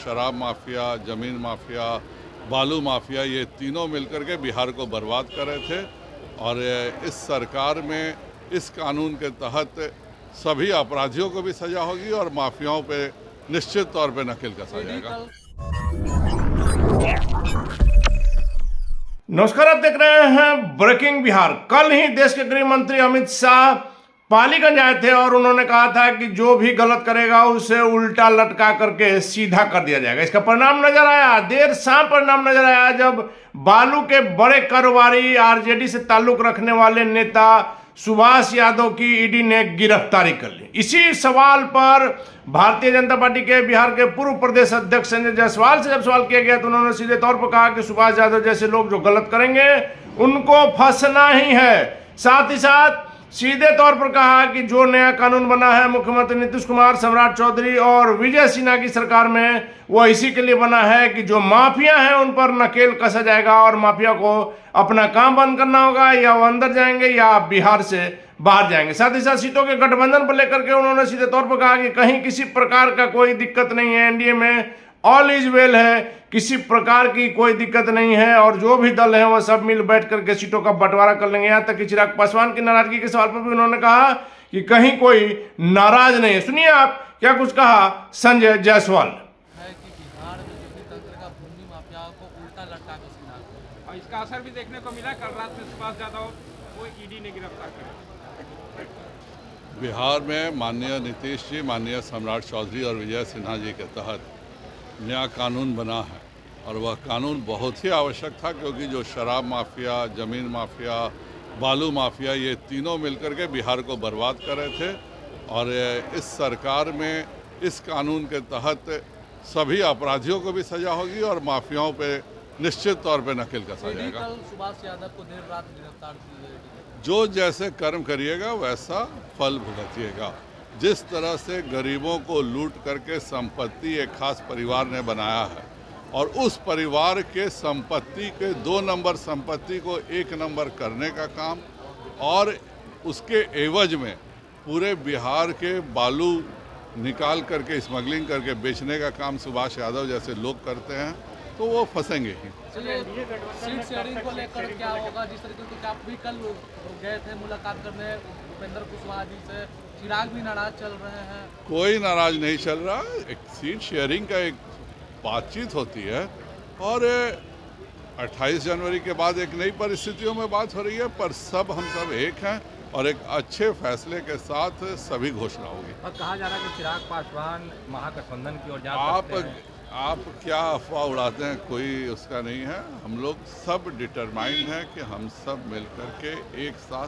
शराब माफिया, ज़मीन माफिया, बालू माफिया, ये तीनों मिलकर के बिहार को बर्बाद कर रहे थे। और इस सरकार में इस कानून के तहत सभी अपराधियों को भी सजा होगी और माफियाओं पे निश्चित तौर पे नकेल कसा जाएगा। नमस्कार, आप देख रहे हैं ब्रेकिंग बिहार। कल ही देश के गृह मंत्री अमित शाह पालीगंज आए थे और उन्होंने कहा था कि जो भी गलत करेगा उसे उल्टा लटका करके सीधा कर दिया जाएगा। इसका परिणाम नजर आया, देर शाम परिणाम नजर आया, जब बालू के बड़े कारोबारी आरजेडी से ताल्लुक रखने वाले नेता सुभाष यादव की ईडी ने गिरफ्तारी कर ली। इसी सवाल पर भारतीय जनता पार्टी के बिहार के पूर्व प्रदेश अध्यक्ष संजय जायसवाल से जब सवाल किया गया तो उन्होंने सीधे तौर पर कहा कि सुभाष यादव जैसे लोग जो गलत करेंगे उनको फंसना ही है। साथ ही साथ सीधे तौर पर कहा कि जो नया कानून बना है मुख्यमंत्री नीतीश कुमार, सम्राट चौधरी और विजय सिन्हा की सरकार में, वो इसी के लिए बना है कि जो माफिया हैं उन पर नकेल कसा जाएगा और माफिया को अपना काम बंद करना होगा, या वो अंदर जाएंगे या बिहार से बाहर जाएंगे। साथ ही साथ सीटों के गठबंधन पर लेकर के उन्होंने सीधे तौर पर कहा कि कहीं किसी प्रकार का कोई दिक्कत नहीं है, एनडीए में ऑल इज वेल है, किसी प्रकार की कोई दिक्कत नहीं है और जो भी दल है वह सब मिल बैठ करके सीटों का बंटवारा कर लेंगे। यहाँ तक कि चिराग पासवान की नाराजगी के सवाल पर भी उन्होंने कहा कि कहीं कोई नाराज नहीं है। सुनिए आप क्या कुछ कहा संजय जायसवाल। है कि बिहार में जो भी तंत्र का भूमि माफिया को उल्टा लटका के सीधा कर, और इसका असर भी देखने को मिला। कल रात में सुभाष यादव को ईडी ने गिरफ्तार किया। बिहार में माननीय नीतीश जी, माननीय सम्राट चौधरी और विजय सिन्हा जी के तहत नया कानून बना है और वह कानून बहुत ही आवश्यक था, क्योंकि जो शराब माफिया, ज़मीन माफिया, बालू माफिया, ये तीनों मिलकर के बिहार को बर्बाद कर रहे थे। और इस सरकार में इस कानून के तहत सभी अपराधियों को भी सजा होगी और माफियाओं पे निश्चित तौर पे नकेल कसा जाएगा। कल सुभाष यादव को देर रात गिरफ्तार किया गया। जो जैसे कर्म करिएगा वैसा फल भुगतिएगा। जिस तरह से गरीबों को लूट करके संपत्ति एक खास परिवार ने बनाया है और उस परिवार के संपत्ति के 2 नंबर संपत्ति को 1 नंबर करने का काम, और उसके एवज में पूरे बिहार के बालू निकाल करके स्मगलिंग करके बेचने का काम सुभाष यादव जैसे लोग करते हैं, तो वो फंसेंगे ही। चलिए, सीट शेयरिंग को लेकर क्या होगा? जिस तरीके से आप भी कल गए थे मुलाकात करने उपेंद्र कुशवाहा जी से, चिराग भी नाराज चल रहे हैं। कोई नाराज नहीं चल रहा। एक सीट शेयरिंग का एक बातचीत होती है और 28 जनवरी के बाद एक नई परिस्थितियों में बात हो रही है, पर हम सब एक हैं और एक अच्छे फैसले के साथ सभी घोषणा होगी। और कहा जा रहा है कि चिराग पासवान महागठबंधन की ओर जा सकते हैं। आप क्या अफवाह उड़ाते हैं, कोई उसका नहीं है। हम लोग सब डिटरमाइंड हैं कि हम सब मिलकर के एक साथ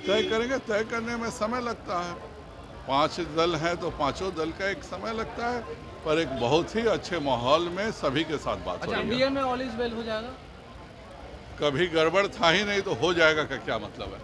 तय करेंगे। तय करने में समय लगता है, 5 दल हैं तो पांचों दल का एक समय लगता है, पर एक बहुत ही अच्छे माहौल में सभी के साथ बात हो रही है। एनडीए में ऑल इज वेल हो जाएगा? कभी गड़बड़ था ही नहीं तो हो जाएगा का क्या मतलब है।